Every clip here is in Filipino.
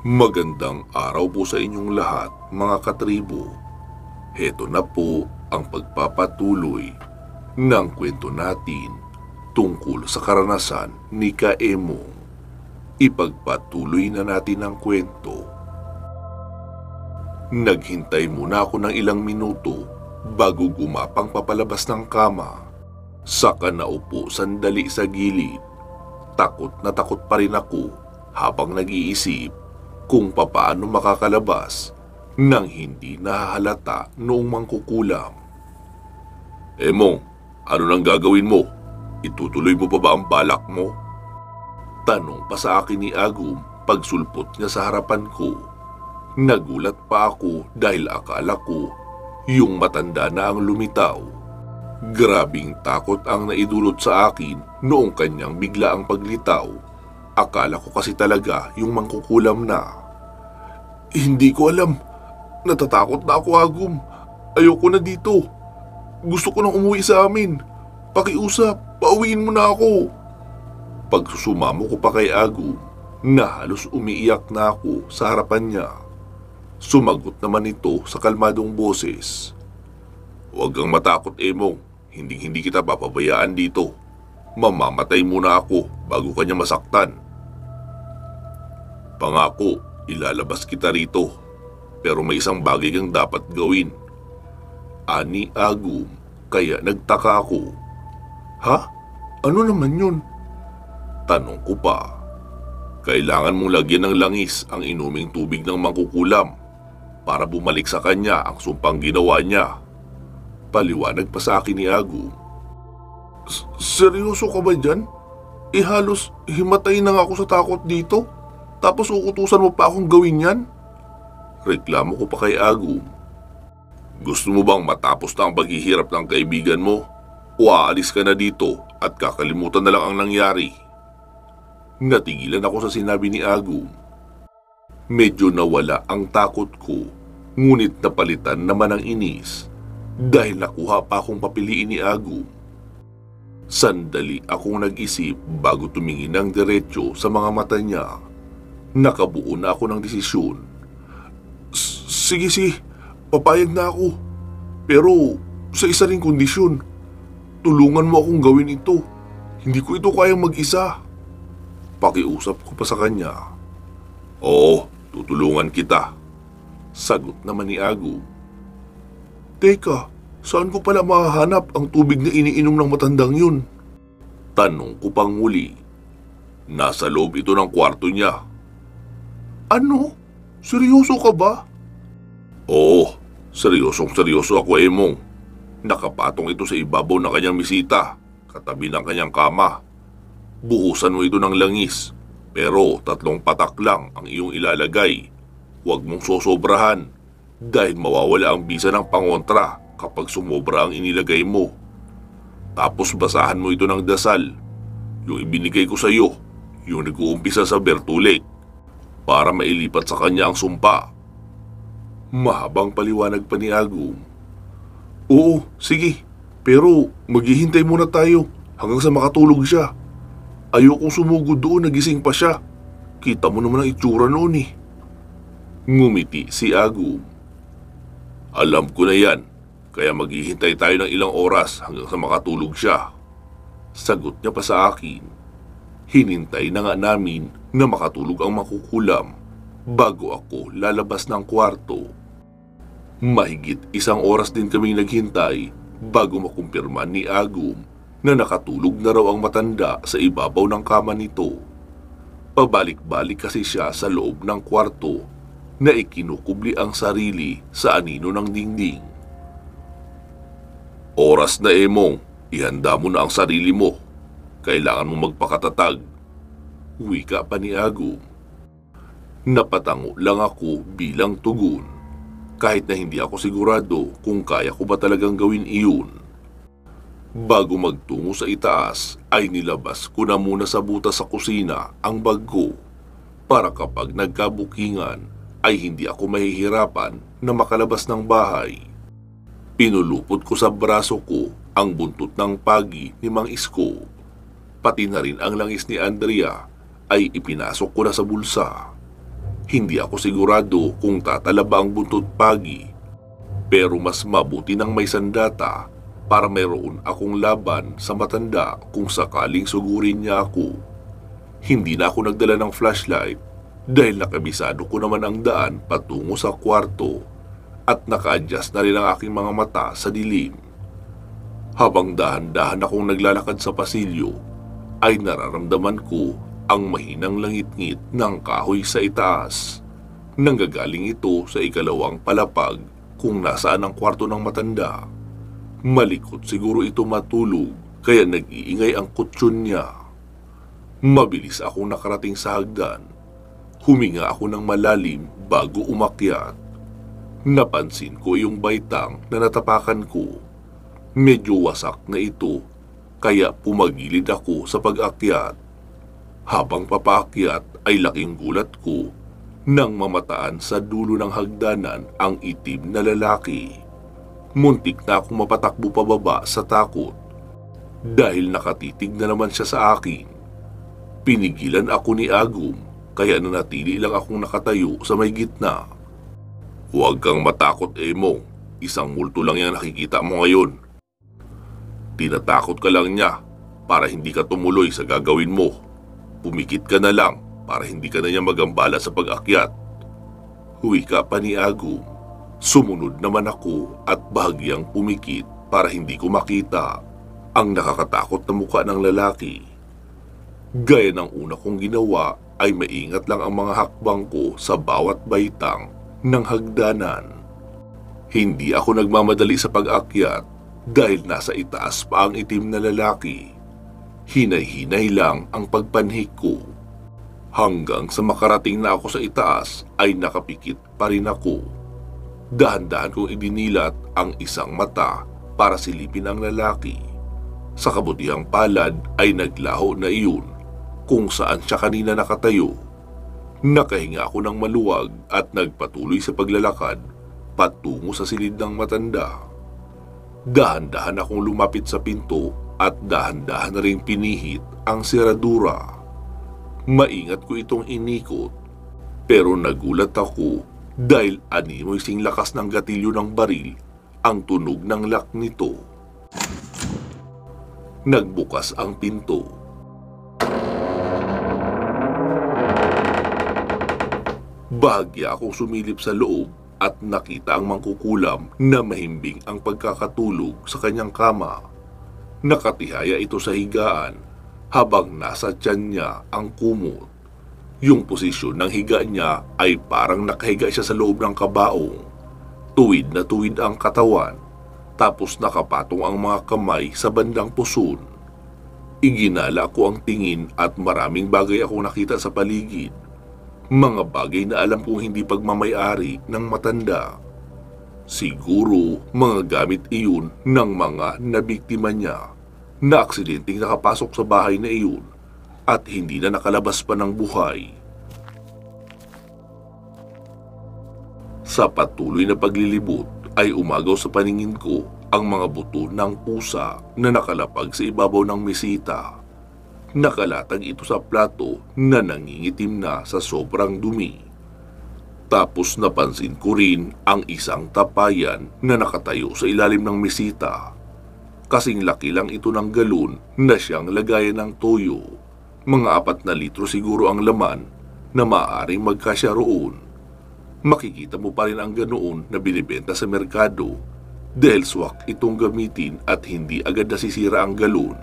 Magandang araw po sa inyong lahat, mga katribo. Heto na po ang pagpapatuloy ng kwento natin tungkol sa karanasan ni Kaemong. Ipagpatuloy na natin ang kwento. Naghintay muna ako ng ilang minuto bago gumapang papalabas ng kama. Saka naupo sandali sa gilid. Takot na takot pa rin ako habang nag-iisip kung papaano makakalabas nang hindi nahahalata noong mangkukulam. Emong, ano nang gagawin mo? Itutuloy mo pa ba ang balak mo? Tanong pa sa akin ni Agum pagsulpot niya sa harapan ko. Nagulat pa ako dahil akala ko yung matanda na ang lumitaw. Grabing takot ang naidulot sa akin noong kanyang biglaang paglitaw. Akala ko kasi talaga yung mangkukulam na. Hindi ko alam. Natatakot na ako, Agum. Ayoko na dito. Gusto ko nang umuwi sa amin. Pakiusap, pauwiin mo na ako. Pagsusumamo ko pa kay Agum, na halos umiiyak na ako sa harapan niya. Sumagot naman ito sa kalmadong boses. Huwag kang matakot, Emong. Hindi kita papabayaan dito. Mamamatay muna ako bago kanya masaktan. Pangako, ilalabas kita rito. Pero may isang bagay kang dapat gawin. Ani Agum, kaya nagtaka ako. Ha? Ano naman yun? Tanong ko pa. Kailangan mong lagyan ng langis ang inuming tubig ng mangkukulam para bumalik sa kanya ang sumpang ginawa niya. Paliwanag pa sa akin ni Agum. Seryoso ka ba dyan? Halos himatay na nga ako sa takot dito. Tapos uutusan mo pa akong gawin yan? Reklamo ko pa kay Agum. Gusto mo bang matapos na ang paghihirap ng kaibigan mo? O aalis ka na dito at kakalimutan na lang ang nangyari? Natigilan ako sa sinabi ni Agum. Medyo nawala ang takot ko, ngunit napalitan naman ang inis dahil nakuha pa akong papiliin ni Agum. Sandali akong nag-isip bago tumingin ng diretso sa mga mata niya. Nakabuo na ako ng desisyon. Sige, papayag na ako. Pero sa isa ring kondisyon. Tulungan mo akong gawin ito. Hindi ko ito kayang mag-isa. Pakiusap ko pa sa kanya. Oo, tutulungan kita. Sagot naman ni Agum. Teka, saan ko pala mahahanap ang tubig na iniinom ng matandang yun? Tanong ko pang muli. Nasa loob ito ng kwarto niya. Ano? Seryoso ka ba? Oo, seryoso ako, Emong. Nakapatong ito sa ibabaw ng kanyang misita, katabi ng kanyang kama. Buhusan mo ito ng langis, pero 3 patak lang ang iyong ilalagay. Huwag mong sosobrahan, dahil mawawala ang bisa ng pangontra kapag sumobra ang inilagay mo. Tapos basahan mo ito ng dasal, yung ibinigay ko sa iyo, yung nag-uumpisa sa Bertulek, para mailipat sa kanya ang sumpa. Mahabang paliwanag pa ni Agum. Oo, sige, pero maghihintay muna tayo hanggang sa makatulog siya. Ayokong sumugod doon, nagising pa siya. Kita mo naman ang itsura noon eh. Ngumiti si Agum. Alam ko na yan, kaya maghihintay tayo ng ilang oras hanggang sa makatulog siya. Sagot niya pa sa akin. Hinintay na nga namin na makatulog ang makukulam bago ako lalabas ng kwarto. Mahigit 1 oras din kaming naghintay bago makumpirma ni Agum na nakatulog na raw ang matanda sa ibabaw ng kama nito. Pabalik-balik kasi siya sa loob ng kwarto na ikinukubli ang sarili sa anino ng dingding. Oras na, Emong, ihanda mo na ang sarili mo. Kailangan mo magpakatatag. Wika pa ni Agum. Napatango lang ako bilang tugon, kahit na hindi ako sigurado kung kaya ko ba talagang gawin iyon. Bago magtungo sa itaas ay nilabas ko na muna sa butas sa kusina ang bag ko para kapag nagkabukingan ay hindi ako mahihirapan na makalabas ng bahay. Pinulupot ko sa braso ko ang buntot ng pagi ni Mang Isko. Pati na rin ang langis ni Andrea ay ipinasok ko na sa bulsa. Hindi ako sigurado kung tatalaba ang buntot pagi, pero mas mabuti nang may sandata para mayroon akong laban sa matanda kung sakaling sugurin niya ako. Hindi na ako nagdala ng flashlight dahil nakabisado ko naman ang daan patungo sa kwarto at naka-adjust na rin ang aking mga mata sa dilim. Habang dahan-dahan akong naglalakad sa pasilyo, ay nararamdaman ko ang mahinang langit-ngit ng kahoy sa itaas. Nanggagaling ito sa ikalawang palapag kung nasaan ang kwarto ng matanda. Malikot siguro ito matulog kaya nag-iingay ang kutsyon niya. Mabilis akong nakarating sa hagdan. Huminga ako ng malalim bago umakyat. Napansin ko yung baitang na natapakan ko. Medyo wasak na ito kaya pumagilid ako sa pag-akyat. Habang papaakyat ay laking gulat ko nang mamataan sa dulo ng hagdanan ang itim na lalaki. Muntik na akong mapatakbo pababa sa takot dahil nakatitig na naman siya sa akin. Pinigilan ako ni Agum kaya nanatili lang akong nakatayo sa may gitna. Huwag kang matakot, Emong. Isang multo lang yung nakikita mo ngayon. Tinatakot ka lang niya para hindi ka tumuloy sa gagawin mo. Pumikit ka na lang para hindi ka na niya magambala sa pag-akyat. Huwika pa ni Agum. Sumunod naman ako at bahagyang pumikit para hindi ko makita ang nakakatakot na mukha ng lalaki. Gaya ng una kong ginawa ay maingat lang ang mga hakbang ko sa bawat baitang ng hagdanan. Hindi ako nagmamadali sa pag-akyat dahil nasa itaas pa ang itim na lalaki. Hinay-hinay lang ang pagpanhik ko. Hanggang sa makarating na ako sa itaas ay nakapikit pa rin ako. Dahan-dahan kong idinilat ang isang mata para silipin ang lalaki. Sa kabutihang palad ay naglaho na iyon kung saan siya kanina nakatayo. Nakahinga ako ng maluwag at nagpatuloy sa paglalakad patungo sa silid ng matanda. Dahan-dahan akong lumapit sa pinto at dahan-dahan na rin pinihit ang seradura. Maingat ko itong inikot pero nagulat ako dahil animoy sing lakas ng gatilyo ng baril ang tunog ng lock nito. Nagbukas ang pinto. Bahagya akong sumilip sa loob at nakita ang mangkukulam na mahimbing ang pagkakatulog sa kanyang kama. Nakatihaya ito sa higaan habang nasa tiyan niya ang kumot. Yung posisyon ng higa niya ay parang nakahiga siya sa loob ng kabaong. Tuwid na tuwid ang katawan, tapos nakapatong ang mga kamay sa bandang puson. Iginala ko ang tingin at maraming bagay akong nakita sa paligid. Mga bagay na alam kong hindi pagmamayari ng matanda. Siguro mga gamit iyon ng mga nabiktima niya na aksidenteng nakapasok sa bahay na iyon at hindi na nakalabas pa ng buhay. Sa patuloy na paglilibot ay umagaw sa paningin ko ang mga buto ng pusa na nakalapag sa ibabaw ng mesita. Nakalatag ito sa plato na nangingitim na sa sobrang dumi. Tapos napansin ko rin ang isang tapayan na nakatayo sa ilalim ng mesita. Kasing laki lang ito ng galon na siyang lagayan ng toyo. Mga 4 na litro siguro ang laman na maaaring magkasya roon. Makikita mo pa rin ang ganoon na binibenta sa merkado dahil swak itong gamitin at hindi agad nasisira ang galon.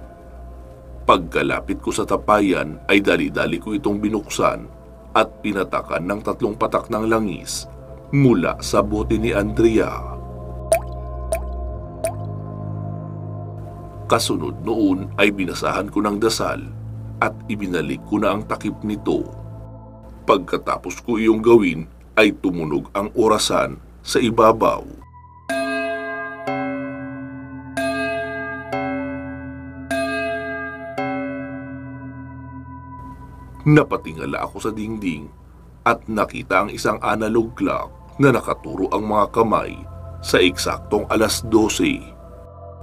Pagkalapit ko sa tapayan ay dali-dali ko itong binuksan at pinatakan ng 3 patak ng langis mula sa bote ni Andrea. Kasunod noon ay binasahan ko ng dasal at ibinalik ko na ang takip nito. Pagkatapos ko iyong gawin ay tumunog ang orasan sa ibabaw. Napatingala ako sa dingding at nakita ang isang analog clock na nakaturo ang mga kamay sa eksaktong 12:00.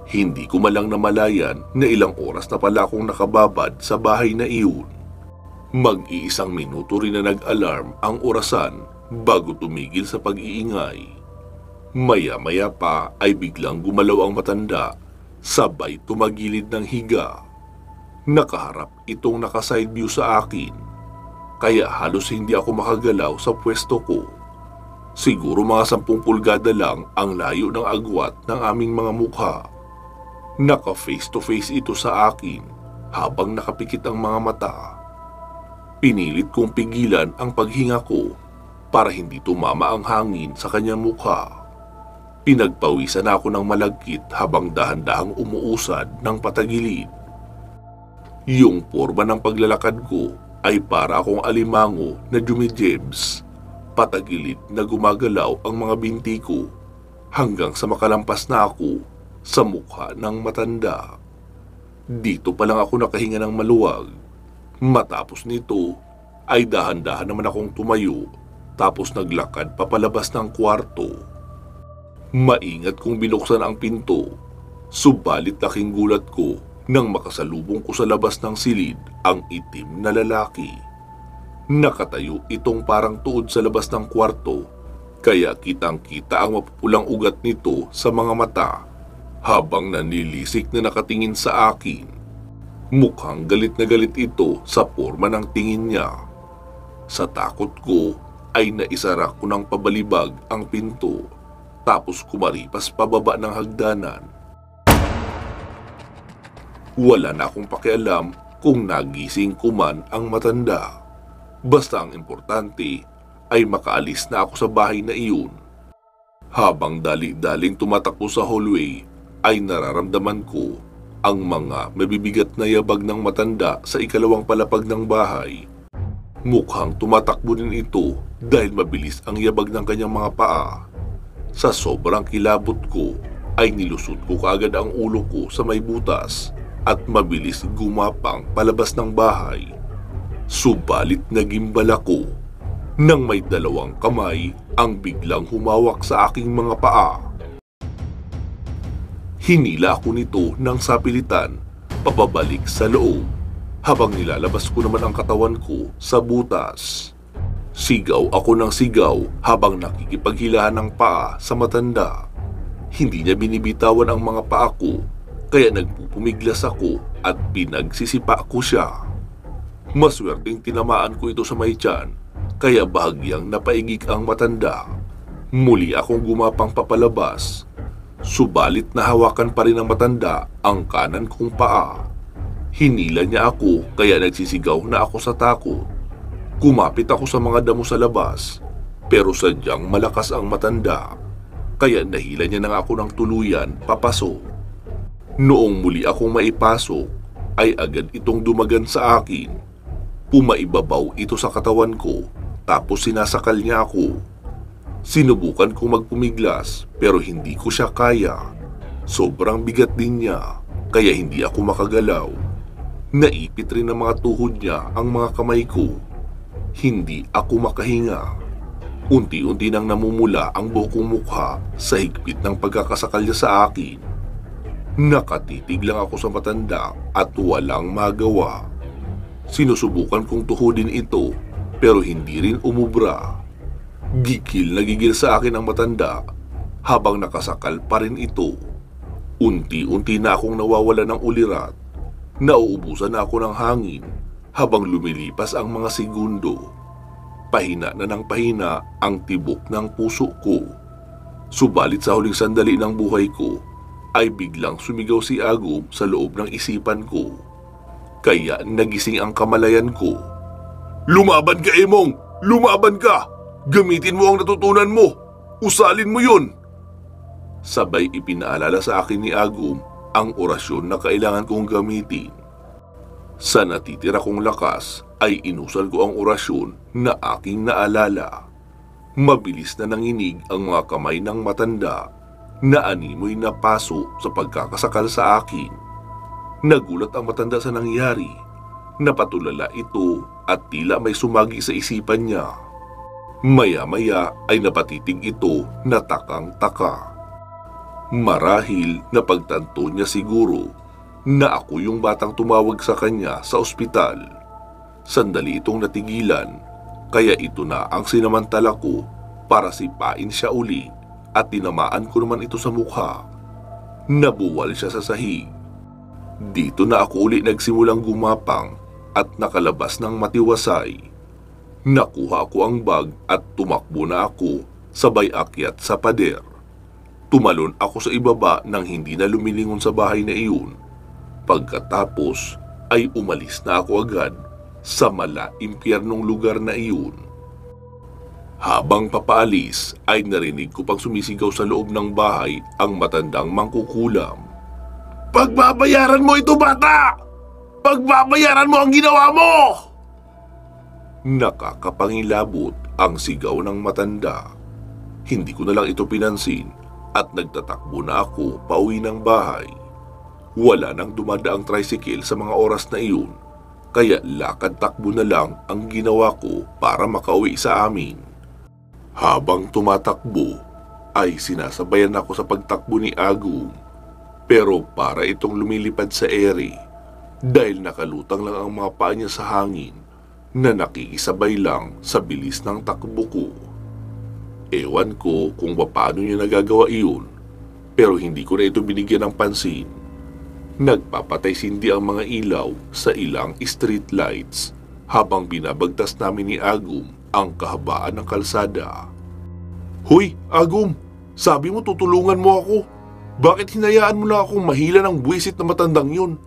Hindi ko malang namalayan na ilang oras na pala akong nakababad sa bahay na iyon. Mag-iisang minuto rin na nag-alarm ang orasan bago tumigil sa pag-iingay. Maya-maya pa ay biglang gumalaw ang matanda, sabay tumagilid ng higa. Nakaharap itong naka-side view sa akin, kaya halos hindi ako makagalaw sa pwesto ko. Siguro mga 10 pulgada lang ang layo ng agwat ng aming mga mukha. Naka-face to face ito sa akin habang nakapikit ang mga mata. Pinilit kong pigilan ang paghinga ko para hindi tumama ang hangin sa kanyang mukha. Pinagpawisan ako ng malagkit habang dahan-dahang umuusad ng patagilid. Yung porma ng paglalakad ko ay para akong alimango na jumijebs. Patagilid na gumagalaw ang mga binti ko hanggang sa makalampas na ako sa mukha ng matanda. Dito pa lang ako nakahinga ng maluwag. Matapos nito ay dahan-dahan naman akong tumayo tapos naglakad papalabas ng kwarto. Maingat kong binuksan ang pinto, subalit laking gulat ko nang makasalubong ko sa labas ng silid ang itim na lalaki. Nakatayo itong parang tuod sa labas ng kwarto, kaya kitang-kita ang mapupulang ugat nito sa mga mata habang nanilisik na nakatingin sa akin. Mukhang galit na galit ito sa porma ng tingin niya. Sa takot ko ay naisara ko ng pabalibag ang pinto tapos kumaripas pababa ng hagdanan. Wala na akong pakialam kung nagising ko man ang matanda. Basta ang importante ay makaalis na ako sa bahay na iyon. Habang dali-daling tumatakbo sa hallway ay nararamdaman ko ang mga mabibigat na yabag ng matanda sa ikalawang palapag ng bahay. Mukhang tumatakbo din ito dahil mabilis ang yabag ng kanyang mga paa. Sa sobrang kilabot ko ay nilusot ko kaagad ang ulo ko sa may butas at mabilis gumapang palabas ng bahay. Subalit nagimbal ako nang may 2 kamay ang biglang humawak sa aking mga paa. Hinila ako nito ng sapilitan papabalik sa loob habang nilalabas ko naman ang katawan ko sa butas. Sigaw ako ng sigaw habang nakikipaghilahan ng paa sa matanda. Hindi niya binibitawan ang mga paa ko, kaya nagpupumiglas ako at pinagsisipa ko siya. Maswerteng tinamaan ko ito sa may tiyan, kaya bahagyang napaigik ang matanda. Muli akong gumapang papalabas. Subalit nahawakan pa rin ng matanda ang kanan kong paa. Hinila niya ako kaya nagsisigaw na ako sa takot. Kumapit ako sa mga damo sa labas, pero sadyang malakas ang matanda, kaya nahila niya na ako ng tuluyan papasok. Noong muli akong maipasok, ay agad itong dumagan sa akin. Pumaibabaw ito sa katawan ko, tapos sinasakal niya ako. Sinubukan kong magpumiglas, pero hindi ko siya kaya. Sobrang bigat din niya, kaya hindi ako makagalaw. Naipit rin ng mga tuhod niya ang mga kamay ko. Hindi ako makahinga. Unti-unti nang namumula ang buhok kong mukha sa higpit ng pagkakasakal niya sa akin. Nakatitig lang ako sa matanda at walang magawa. Sinusubukan kong tuhudin ito pero hindi rin umubra. Gigil na gigil sa akin ang matanda habang nakasakal pa rin ito. Unti-unti na akong nawawala ng ulirat. Nauubusan na ako ng hangin habang lumilipas ang mga segundo. Pahina na ng pahina ang tibok ng puso ko. Subalit sa huling sandali ng buhay ko ay biglang sumigaw si Agum sa loob ng isipan ko. Kaya nagising ang kamalayan ko. "Lumaban ka, Emong! Lumaban ka! Gamitin mo ang natutunan mo! Usalin mo yun!" Sabay ipinaalala sa akin ni Agum ang orasyon na kailangan kong gamitin. Sa natitira kong lakas ay inusal ko ang orasyon na aking naalala. Mabilis na nanginig ang mga kamay ng matanda na animoy na paso sa pagkakasakal sa akin. Nagulat ang matanda sa nangyari. Napatulala ito at tila may sumagi sa isipan niya. Maya-maya ay napatitig ito na takang-taka. Marahil napagtanto niya siguro na ako yung batang tumawag sa kanya sa ospital. Sandali itong natigilan, kaya ito na ang sinamantala ko para sipain siya uli at tinamaan ko naman ito sa mukha. Nabuwal siya sa sahig. Dito na ako uli nagsimulang gumapang at nakalabas ng matiwasay. Nakuha ko ang bag at tumakbo na ako sabay akyat sa pader. Tumalon ako sa ibaba nang hindi na lumilingon sa bahay na iyon. Pagkatapos ay umalis na ako agad sa mala-impyernong lugar na iyon. Habang papaalis ay narinig ko pang sumisigaw sa loob ng bahay ang matandang mangkukulam. "Pagbabayaran mo ito, bata! Pagbabayaran mo ang ginawa mo!" Nakakapangilabot ang sigaw ng matanda. Hindi ko na lang ito pinansin at nagtatakbo na ako pauwi ng bahay. Wala nang dumadaang tricycle sa mga oras na iyon, kaya lakad-takbo na lang ang ginawa ko para makauwi sa amin. Habang tumatakbo ay sinasabayan ako sa pagtakbo ni Agum, pero para itong lumilipad sa ere dahil nakalutang lang ang mga paa niya sa hangin na nakikisabay lang sa bilis ng takbo ko. Ewan ko kung paano niya nagagawa iyon, pero hindi ko na ito binigyan ng pansin. Nagpapatay-sindi ang mga ilaw sa ilang street lights habang binabagtas namin ni Agum ang kahabaan ng kalsada. "Hoy, Agum! Sabi mo tutulungan mo ako. Bakit hinayaan mo lang akong mahila ng buwisit na matandang yun?"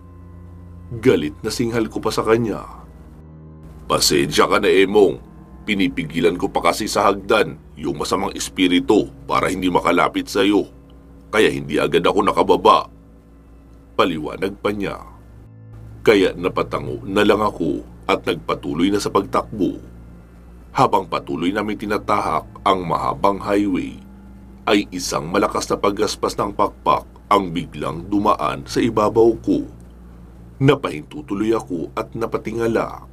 Galit na singhal ko pa sa kanya. "Pasensya ka na, Emong. Pinipigilan ko pa kasi sa hagdan yung masamang espiritu para hindi makalapit sa iyo. Kaya hindi agad ako nakababa." Paliwanag pa niya. Kaya napatango na lang ako at nagpatuloy na sa pagtakbo. Habang patuloy namin tinatahak ang mahabang highway, ay isang malakas na paggaspas ng pakpak ang biglang dumaan sa ibabaw ko. Napahinto tuloy ako at napatingala.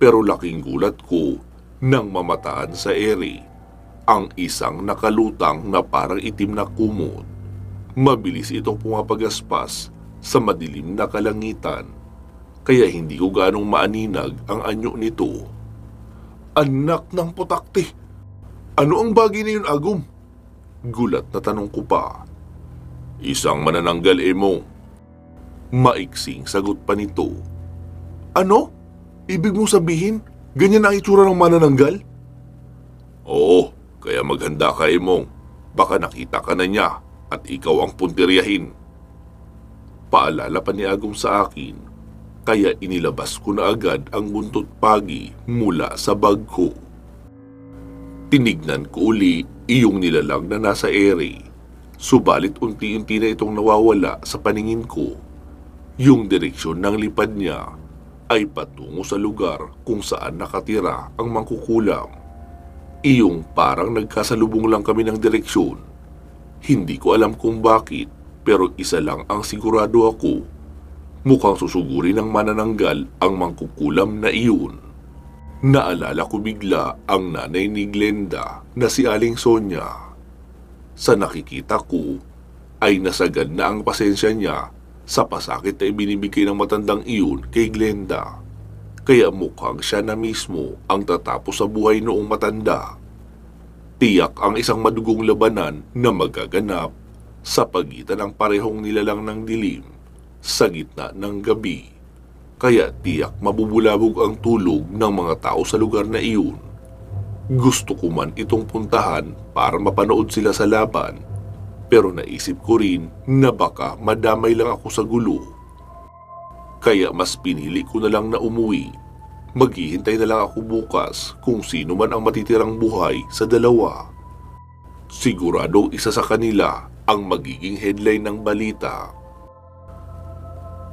Pero laking gulat ko nang mamataan sa ere ang isang nakalutang na parang itim na kumot. Mabilis itong pumapagaspas sa madilim na kalangitan, kaya hindi ko ganong maaninag ang anyo nito. "Anak ng putakti! Ano ang bagay na yun, Agum?" Gulat na tanong ko pa. "Isang manananggal, Emo." Maiksing sagot pa nito. "Ano? Ibig mong sabihin, ganyan ang itsura ng manananggal?" "Oo, kaya maghanda ka, Emong. Baka nakita ka na niya at ikaw ang puntiryahin." Paalala pa ni Agum sa akin, kaya inilabas ko na agad ang buntot pagi mula sa bag ko. Tinignan ko uli iyong nilalang na nasa ere, subalit unti-unti na itong nawawala sa paningin ko. Yung direksyon ng lipad niya ay patungo sa lugar kung saan nakatira ang mangkukulam. Iyong parang nagkasalubong lang kami ng direksyon. Hindi ko alam kung bakit, pero isa lang ang sigurado ako. Mukhang susugurin ng manananggal ang mangkukulam na iyon. Naalala ko bigla ang nanay ni Glenda na si Aling Sonia. Sa nakikita ko ay nasagad na ang pasensya niya sa pasakit na ibinibigay ng matandang iyon kay Glenda. Kaya mukhang siya na mismo ang tatapos sa buhay noong matanda. Tiyak ang isang madugong labanan na magaganap sa pagitan ng parehong nilalang ng dilim sa gitna ng gabi. Kaya tiyak mabubulabog ang tulog ng mga tao sa lugar na iyon. Gusto ko man itong puntahan para mapanood sila sa laban, pero naisip ko rin na baka madamay lang ako sa gulo. Kaya mas pinili ko na lang na umuwi. Maghihintay na lang ako bukas kung sino man ang matitirang buhay sa dalawa. Sigurado isa sa kanila ang magiging headline ng balita.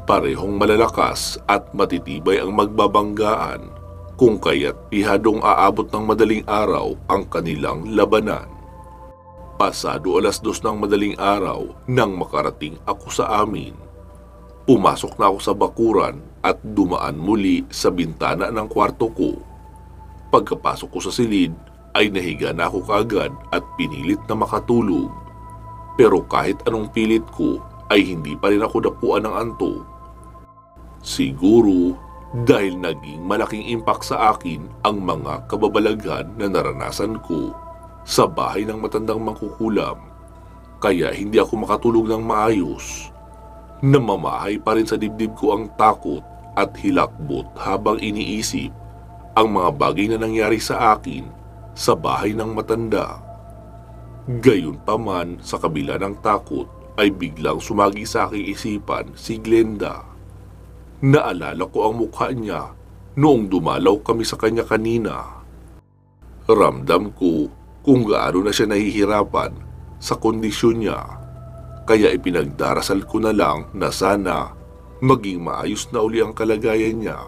Parehong malalakas at matitibay ang magbabanggaan, kung kaya't pihadong aabot ng madaling araw ang kanilang labanan. Pasado 2:00 ng madaling araw nang makarating ako sa amin. Pumasok na ako sa bakuran at dumaan muli sa bintana ng kwarto ko. Pagkapasok ko sa silid ay nahiga na ako kaagad at pinilit na makatulog. Pero kahit anong pilit ko ay hindi pa rin ako napuan ng antok. Siguro dahil naging malaking impact sa akin ang mga kababalaghan na naranasan ko sa bahay ng matandang mangkukulam. Kaya hindi ako makatulog ng maayos. Namamahay pa rin sa dibdib ko ang takot at hilakbot habang iniisip ang mga bagay na nangyari sa akin sa bahay ng matanda. Gayunpaman, sa kabila ng takot ay biglang sumagi sa aking isipan si Glenda. Naalala ko ang mukha niya noong dumalaw kami sa kanya kanina. Ramdam ko kung gaano na siya nahihirapan sa kondisyon niya, kaya ipinagdarasal ko na lang na sana maging maayos na uli ang kalagayan niya.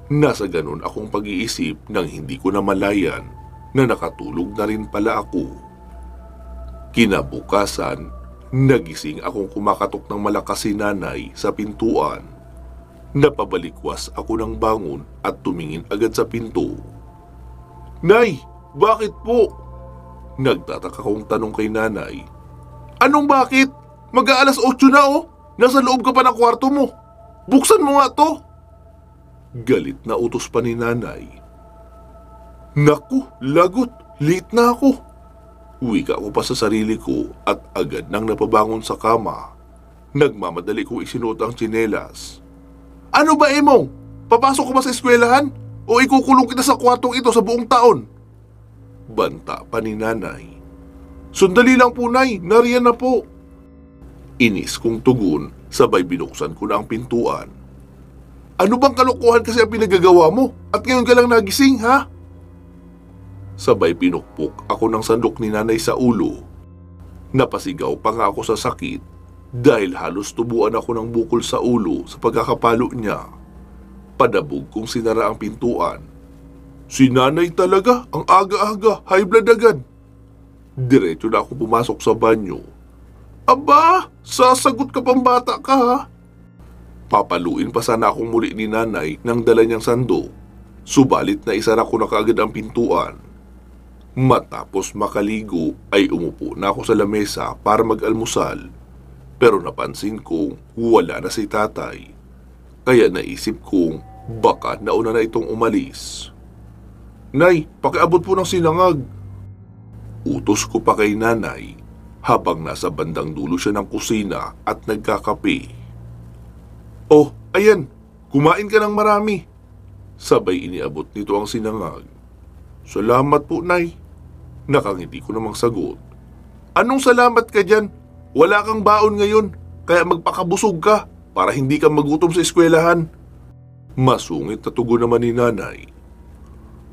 Nasa ganun akong pag-iisip nang hindi ko na malayan na nakatulog na rin pala ako. Kinabukasan, nagising akong kumakatok ng malakas si nanay sa pintuan. Napabalikwas ako ng bangon at tumingin agad sa pinto. "Nay, bakit po?" Nagtataka kong tanong kay nanay. "Anong bakit? Mag-aalas 8 na oh. Nasa loob ka pa ng kwarto mo. Buksan mo nga to." Galit na utos pa ni nanay. Naku, lagot. Late na ako. Wika ko pa sa sarili ko at agad nang napabangon sa kama. Nagmamadali kong isinuot ang tsinelas. "Ano ba, Emong? Papasok ko ba sa eskwelahan? O ikukulong kita sa kwartong ito sa buong taon?" Banta pa ni nanay. "Sandali lang po, nay. Nariyan na po." Inis kong tugon, sabay binuksan ko na ang pintuan. "Ano bang kalokohan kasi ang pinagagawa mo? At ngayon ka lang nagising, ha?" Sabay pinukpok ako ng sandok ni nanay sa ulo. Napasigaw pa nga ako sa sakit dahil halos tubuan ako ng bukol sa ulo sa pagkakapalo niya. Padabog kong sinara ang pintuan. Si nanay talaga, ang aga-aga, high blood agad. Diretso na ako pumasok sa banyo. "Aba, sasagot ka pang bata ka, ha?" Papaluin pa sana akong muli ni nanay nang dala niyang sandok. Subalit na isara ko na kaagad ang pintuan. Matapos makaligo ay umupo na ako sa lamesa para mag-almusal. Pero napansin kong wala na si tatay. Kaya naisip kong baka nauna na itong umalis. "Nay, pakiabot po ng sinangag." Utos ko pa kay nanay habang nasa bandang dulo siya ng kusina at nagkakape. "Oh, ayan, kumain ka ng marami." Sabay iniabot nito ang sinangag. "Salamat po, nay." Nakangiti ko namang sagot. "Anong salamat ka dyan? Wala kang baon ngayon, kaya magpakabusog ka para hindi ka magutom sa eskwelahan." Masungit na tugon naman ni nanay.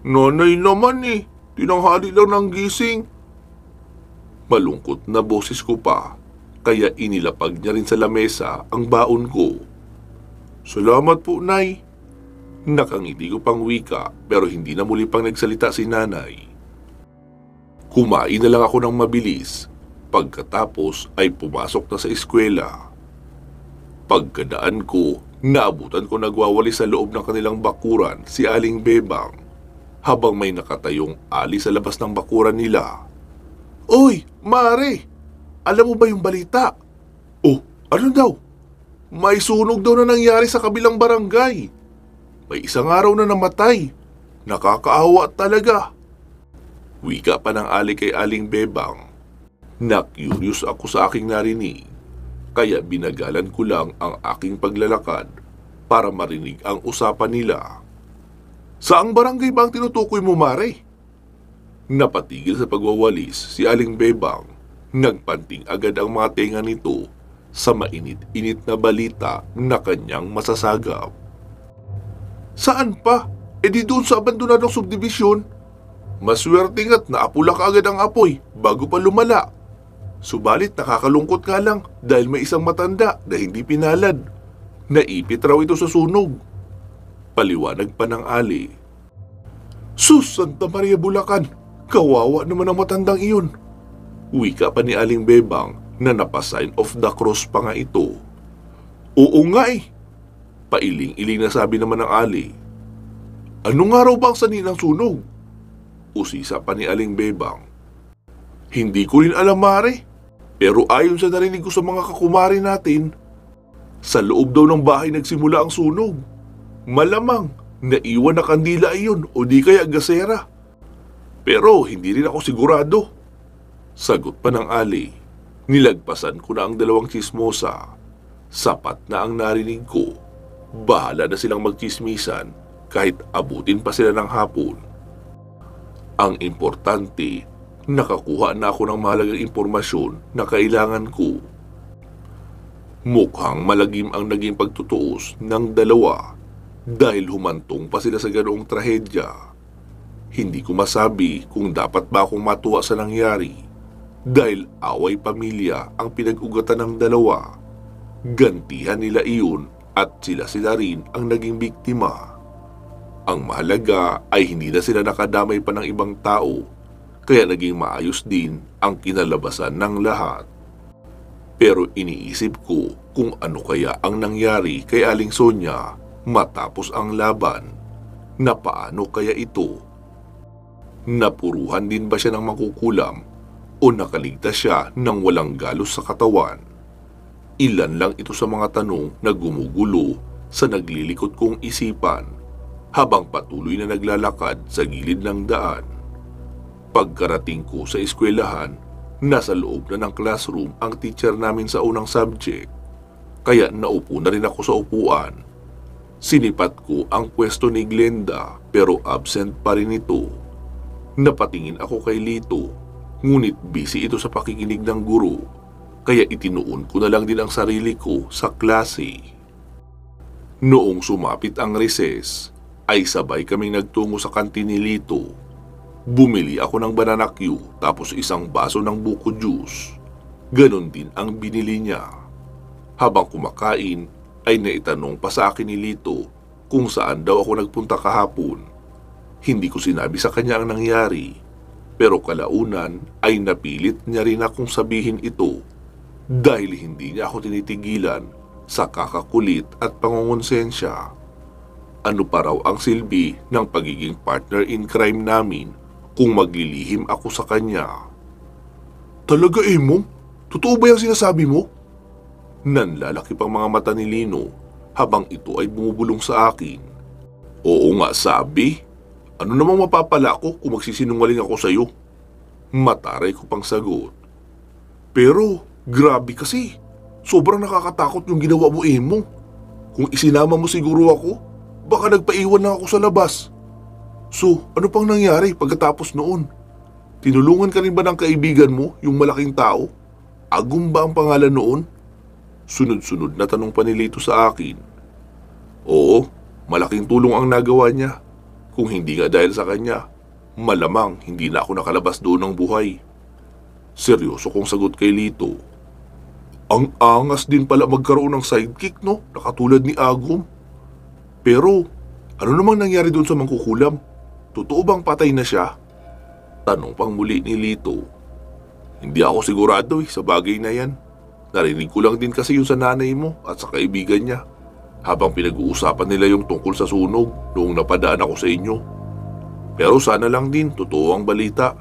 "Nanay naman eh, tinanghali lang ng gising." Malungkot na boses ko pa, kaya inilapag niya rin sa lamesa ang baon ko. "Salamat po, nay." Nakangiti ko pang wika pero hindi na muli pang nagsalita si nanay. Kumain na lang ako ng mabilis. Pagkatapos ay pumasok na sa eskwela. Pagkadaan ko, naabutan ko nagwawali sa loob ng kanilang bakuran si Aling Bebang habang may nakatayong ali sa labas ng bakuran nila. "Oy, Mare! Alam mo ba yung balita?" "Oh, ano daw?" "May sunog daw na nangyari sa kabilang barangay. May isang araw na namatay. Nakakaawa talaga." Wika pa ng ali kay Aling Bebang. Na-curious ako sa aking narinig, kaya binagalan ko lang ang aking paglalakad para marinig ang usapan nila. "Saang barangay ba ang tinutukoy mo, Mare?" Napatigil sa pagwawalis si Aling Bebang. Nagpanting agad ang mga tenga nito sa mainit-init na balita na kanyang masasagap. "Saan pa? E di doon sa abandonadong subdivision. Maswerte nga't naapula kaagad ang apoy bago pa lumala. Subalit nakakalungkot nga lang dahil may isang matanda na hindi pinalad. Naipit raw ito sa sunog." Paliwanag pa ng ali. "Sus, Santa Maria Bulacan! Kawawa naman ang matandang iyon." Wika pa ni Aling Bebang na napasign of the cross pa nga ito. "Oo nga eh." Pailing-iling na sabi naman ng ali. "Ano nga raw ba ang sanhi ng sunog?" Usisa pa ni Aling Bebang. "Hindi ko rin alam, Mare. Pero ayon sa narinig ko sa mga kakumari natin, sa loob daw ng bahay nagsimula ang sunog. Malamang naiwan na kandila iyon o di kaya gasera. Pero hindi rin ako sigurado. Sagot pa ng Ali. Nilagpasan ko na ang dalawang tsismosa. Sapat na ang narinig ko. Bahala na silang magtsismisan kahit abutin pa sila ng hapon. Ang importante, nakakuha na ako ng mahalagang impormasyon na kailangan ko. Mukhang malagim ang naging pagtutuos ng dalawa dahil humantong pa sila sa ganoong trahedya. Hindi ko masabi kung dapat ba akong matuwa sa nangyari dahil away pamilya ang pinag-ugatan ng dalawa. Gantihan nila iyon at sila rin ang naging biktima. Ang mahalaga ay hindi na sila nakadamay pa ng ibang tao kaya naging maayos din ang kinalabasan ng lahat. Pero iniisip ko kung ano kaya ang nangyari kay Aling Sonia matapos ang laban. Na paano kaya ito? Napuruhan din ba siya ng makukulam o nakaligtas siya ng walang galos sa katawan? Ilan lang ito sa mga tanong na gumugulo sa naglilikot kong isipan habang patuloy na naglalakad sa gilid ng daan. Pagkarating ko sa eskwelahan, nasa loob na ng classroom ang teacher namin sa unang subject, kaya naupo na rin ako sa upuan. Sinipat ko ang pwesto ni Glenda pero absent pa rin ito. Napatingin ako kay Lito, ngunit busy ito sa pakikinig ng guro, kaya itinuon ko na lang din ang sarili ko sa klase. Noong sumapit ang recess, ay sabay kaming nagtungo sa kantin ni Lito. Bumili ako ng banana Q tapos isang baso ng buko juice. Ganon din ang binili niya. Habang kumakain, ay naitanong pa sa akin ni Lito kung saan daw ako nagpunta kahapon. Hindi ko sinabi sa kanya ang nangyari, pero kalaunan ay napilit niya rin akong sabihin ito dahil hindi niya ako tinitigilan sa kakakulit at pangungonsensya. Ano pa raw ang silbi ng pagiging partner in crime namin kung maglilihim ako sa kanya? Talaga, Emong? Totoo ba yung sinasabi mo? Nanlalaki pang mga mata ni Lino habang ito ay bumubulong sa akin. Oo nga, sabi. Ano namang mapapala ko kung magsisinungaling ako sa'yo? Mataray ko pang sagot. Pero, grabe kasi. Sobrang nakakatakot yung ginawa mo, Emong. Kung isinama mo siguro ako, baka nagpaiwan na ako sa labas. So, ano pang nangyari pagkatapos noon? Tinulungan ka rin ba ng kaibigan mo, yung malaking tao? Agum ba ang pangalan noon? Sunod-sunod na tanong pa ni Lito sa akin. Oo, malaking tulong ang nagawa niya. Kung hindi nga dahil sa kanya, malamang hindi na ako nakalabas doon ng buhay. Seryoso kong sagot kay Lito. Ang angas din pala magkaroon ng sidekick, no? Nakatulad ni Agum. Pero, ano namang nangyari doon sa mangkukulam? Totoo bang patay na siya? Tanong pang muli ni Lito. Hindi ako sigurado sa bagay na yan. Narinig ko lang din kasi yung sa nanay mo at sa kaibigan niya habang pinag-uusapan nila yung tungkol sa sunog noong napadaan ako sa inyo. Pero sana lang din totoo ang balita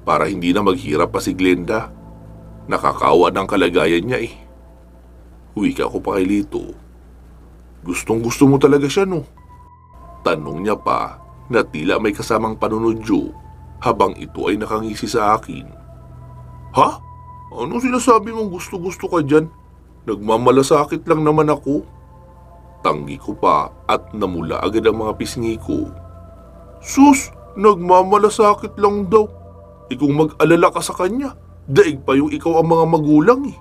para hindi na maghirap pa si Glenda. Nakakaawa ng kalagayan niya eh. Wika ko pa kay Lito. Gustong gusto mo talaga siya, no? Tanong niya pa na tila may kasamang panunodyo habang ito ay nakangisi sa akin. Ha? Ano sinasabi mong gusto-gusto ka dyan? Nagmamalasakit lang naman ako. Tanggi ko pa at namula agad ang mga pisngi ko. Sus, nagmamalasakit lang daw. Kung mag-alala ka sa kanya, daig pa yung ikaw ang mga magulang eh.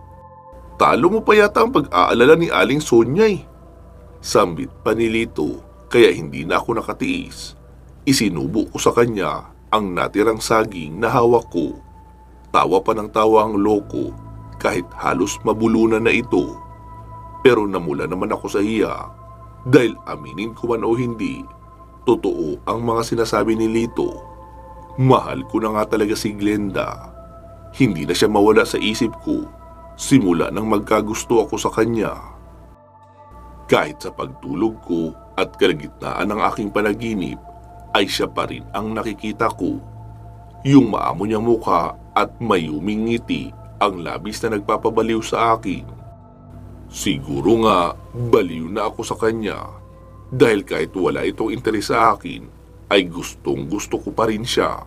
Talo mo pa yata ang pag-aalala ni Aling Sonia eh. Sambit pa ni Lito kaya hindi na ako nakatiis. Isinubo ko sa kanya ang natirang saging na hawak ko. Tawa pa ng tawa ang loko kahit halos mabulunan na ito. Pero namula naman ako sa hiya dahil aminin ko man o hindi, totoo ang mga sinasabi ni Lito. Mahal ko na nga talaga si Glenda. Hindi na siya mawala sa isip ko simula nang magkagusto ako sa kanya. Kahit sa pagtulog ko at kalagitnaan ng aking panaginip ay siya pa rin ang nakikita ko. Yung maamo niyang mukha at mayuming ngiti ang labis na nagpapabaliw sa akin. Siguro nga baliw na ako sa kanya Dahil kahit wala itong interes sa akin, ay gustong gusto ko pa rin siya.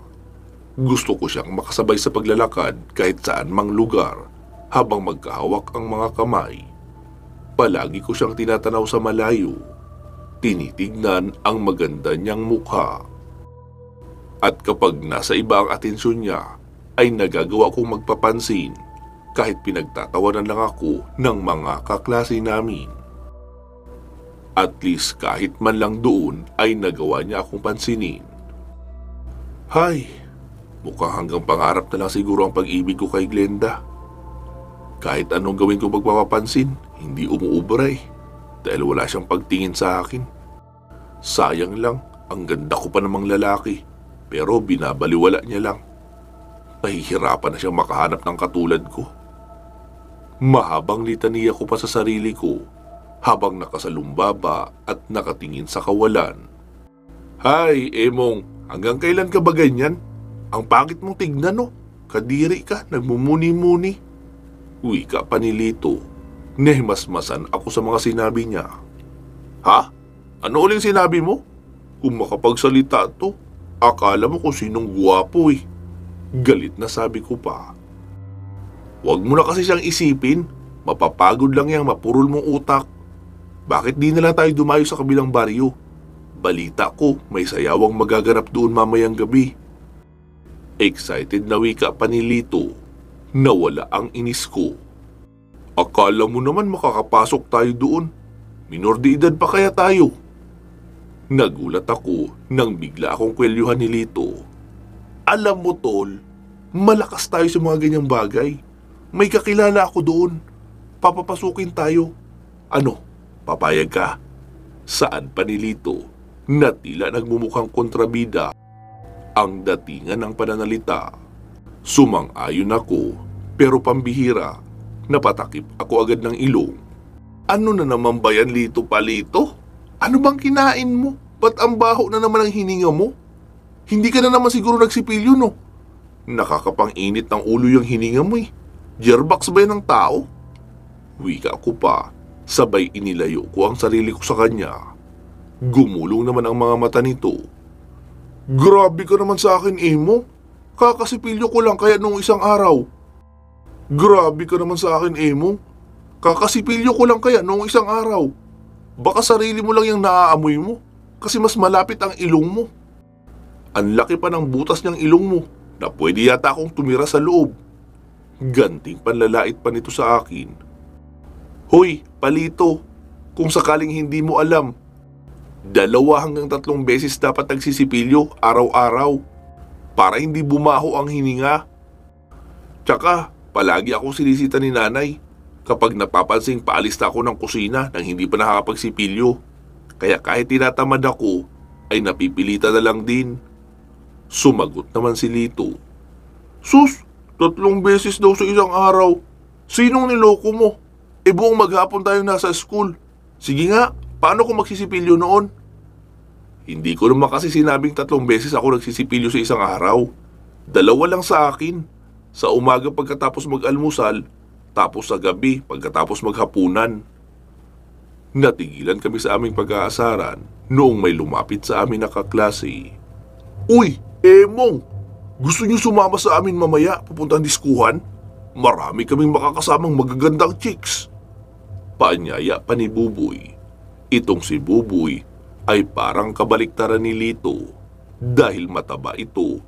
Gusto ko siyang makasabay sa paglalakad kahit saan mang lugar habang magkahawak ang mga kamay. Palagi ko siyang tinatanaw sa malayo, tinitignan ang maganda niyang mukha. At kapag nasa iba ang atensyon niya, ay nagagawa kong magpapansin kahit pinagtatawanan lang ako ng mga kaklase namin. At least kahit man lang doon ay nagawa niya akong pansinin. Hay, mukhang hanggang pangarap na lang siguro ang pag-ibig ko kay Glenda. Kahit anong gawin ko magpapapansin, hindi umuubra dahil wala siyang pagtingin sa akin. Sayang lang, ang ganda ko pa namang lalaki, pero binabaliwala niya lang. Nahihirapan na siyang makahanap ng katulad ko. Mahabang litaniya ko pa sa sarili ko habang nakasalumbaba at nakatingin sa kawalan. Hay, Emong, hanggang kailan ka ba ganyan? Ang pangit mong tignan, no? Kadiri ka, nagmumuni-muni. Wika pa ni Lito. Nahimasmasan ako sa mga sinabi niya. Ha? Ano uling sinabi mo? Kung makapagsalita to, akala mo kung sinong guwapo Galit na sabi ko pa. Huwag mo na kasi siyang isipin. Mapapagod lang yang mapurol mong utak. Bakit di na lang tayo dumayo sa kabilang baryo? Balita ko, may sayawang magaganap doon mamayang gabi. Excited na wika pa ni Lito. Nawala ang inis ko. Akala mo naman makakapasok tayo doon. Minor de edad pa kaya tayo? Nagulat ako nang bigla akong kwelyuhan ni Lito. Alam mo tol, malakas tayo sa mga ganyang bagay. May kakilala ako doon. Papapasukin tayo. Ano? Papayag ka? Saan pa ni Lito na tila nagmumukhang kontrabida ang datingan ng pananalita. Sumang-ayon ako pero pambihira, napatakip ako agad ng ilong. Ano na naman ba yan, Lito Palito? Ano bang kinain mo? Ba't ang baho na naman ang hininga mo? Hindi ka na naman siguro nagsipilyo, no? Nakakapang-init ng ulo yung hininga mo Jerbox ba yan ng tao? Wika ko pa. Sabay inilayo ko ang sarili ko sa kanya. Gumulong naman ang mga mata nito. Grabe ka naman sa akin, Emo. Kakasipilyo ko lang kaya nung isang araw. Grabe ka naman sa akin, Emo. Kakasipilyo ko lang kaya nung isang araw. Baka sarili mo lang yung naaamoy mo kasi mas malapit ang ilong mo. Ang laki pa ng butas niyang ilong mo na pwede yata akong tumira sa loob. Ganting panlalait pa nito sa akin. Hoy, Palito, kung sakaling hindi mo alam, 2 hanggang 3 beses dapat nagsisipilyo araw-araw para hindi bumaho ang hininga. Tsaka, palagi akong sinisita ni nanay kapag napapansing paalis na ako ng kusina nang hindi pa nakakapagsipilyo. Kaya kahit tinatamad ako, ay napipilitan na lang din. Sumagot naman si Lito. Sus, 3 beses daw sa isang araw. Sinong niloko mo? Buong maghapon tayo nasa school. Sige nga, paano kung magsisipilyo noon? Hindi ko naman kasi sinabing 3 beses ako nagsisipilyo sa isang araw. 2 lang sa akin. Sa umaga pagkatapos mag-almusal, tapos sa gabi pagkatapos maghapunan. Natigilan kami sa aming pag-aasaran noong may lumapit sa amin na kaklase. Uy, Emong! Gusto niyo sumama sa amin mamaya pupuntang diskuhan? Marami kaming makakasamang magagandang chicks. Paanyaya pa ni Buboy. Itong si Buboy ay parang kabaliktaran ni Lito dahil mataba ito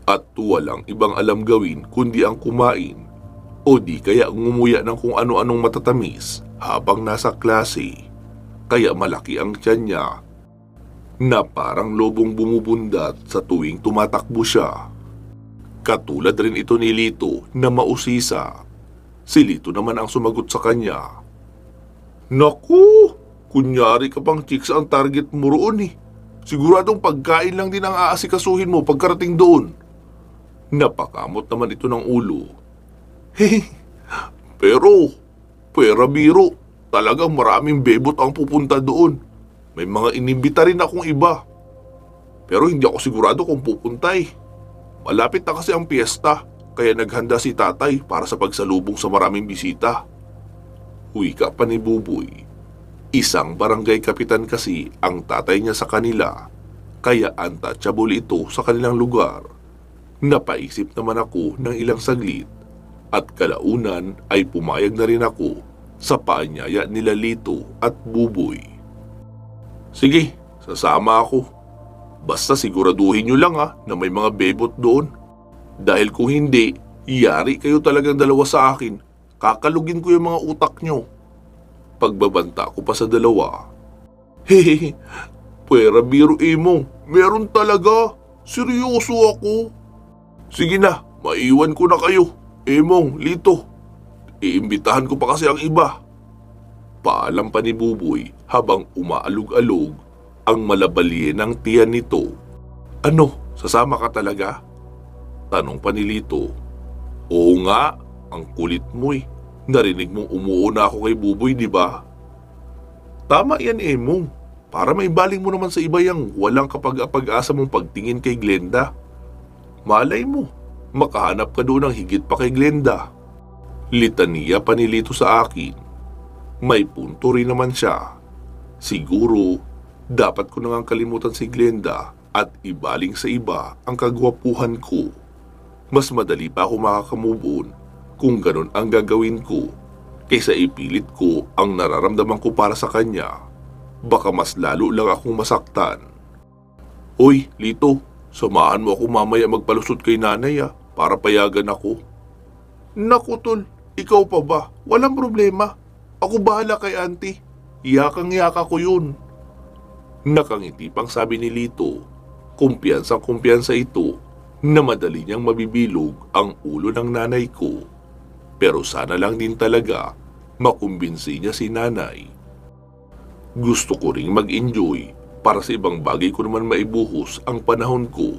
at walang ibang alam gawin kundi ang kumain o di kaya ngumuya ng kung ano-anong matatamis habang nasa klase. Kaya malaki ang tiyan niya na parang lobong bumubundat sa tuwing tumatakbo siya. Katulad rin ito ni Lito na mausisa. Si Lito naman ang sumagot sa kanya. Naku, kunyari ka pang chicks ang target mo roon Siguradong pagkain lang din ang aasikasuhin mo pagkarating doon. Napakamot naman ito ng ulo. Pero, pera biro, talagang maraming bebot ang pupunta doon. May mga inimbita rin akong iba. Pero hindi ako sigurado kung pupunta Malapit na kasi ang piyesta, kaya naghanda si tatay para sa pagsalubong sa maraming bisita. Wika pa ni Buboy. Isang barangay kapitan kasi ang tatay niya sa kanila, kaya untouchable ito sa kanilang lugar. Napaisip naman ako ng ilang saglit at kalaunan ay pumayag na rin ako sa paanyaya nila Lito at Buboy. Sige, sasama ako. Basta siguraduhin nyo lang na may mga bebot doon. Dahil kung hindi, yari kayo talagang dalawa sa akin. Kakalugin ko yung mga utak nyo. Pagbabanta ko pa sa dalawa. Hehehe, pwera biro Emong, meron talaga. Seryoso ako. Sige na, maiwan ko na kayo. Emong, Lito. Iimbitahan ko pa kasi ang iba. Paalam pa ni Buboy habang umaalog-alog ang malabalye ng tiyan nito. Ano, sasama ka talaga? Tanong pa ni Lito. Oo nga, ang kulit mo eh. Narinig mong umuuna ako kay Buboy, di ba? Tama yan, Emong. Para may baling mo naman sa iba yang walang kapag-apag-asa mong pagtingin kay Glenda. Malay mo, makahanap ka doon ng higit pa kay Glenda. Litaniya pa ni Lito sa akin. May punto rin naman siya. Siguro, dapat ko nang kalimutan si Glenda at ibaling sa iba ang kagwapuhan ko. Mas madali pa ako makakamove on kung ganun ang gagawin ko kaysa ipilit ko ang nararamdaman ko para sa kanya. Baka mas lalo lang akong masaktan. Hoy, Lito, samahan mo ako mamaya magpalusot kay nanay para payagan ako. Naku tol, ikaw pa ba? Walang problema. Ako bahala kay auntie. Yakang-yaka ko yun. Nakangiti pang sabi ni Lito. Kumpiyansang-kumpiyansa ito na madali niyang mabibilog ang ulo ng nanay ko. Pero sana lang din talaga makumbinsi niya si nanay. Gusto ko ring mag-enjoy para sa ibang bagay ko naman maibuhos ang panahon ko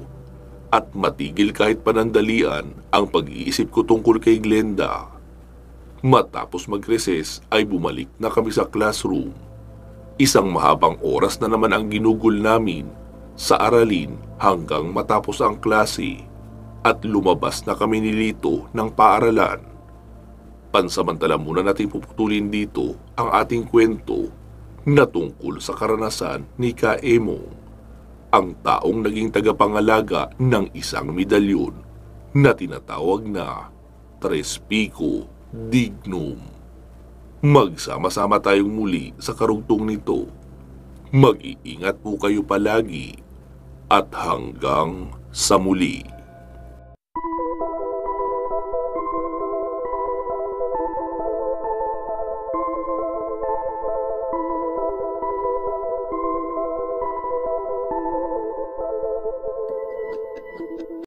at matigil kahit panandalian ang pag-iisip ko tungkol kay Glenda. Matapos mag-recess ay bumalik na kami sa classroom. Isang mahabang oras na naman ang ginugol namin sa aralin hanggang matapos ang klase at lumabas na kami ni Lito ng paaralan. Pansamantala muna natin puputulin dito ang ating kwento na tungkol sa karanasan ni Ka Emong, ang taong naging tagapangalaga ng isang medalyon na tinatawag na Tres Pico Dignum. Magsama-sama tayong muli sa karugtong nito. Mag-iingat po kayo palagi at hanggang sa muli.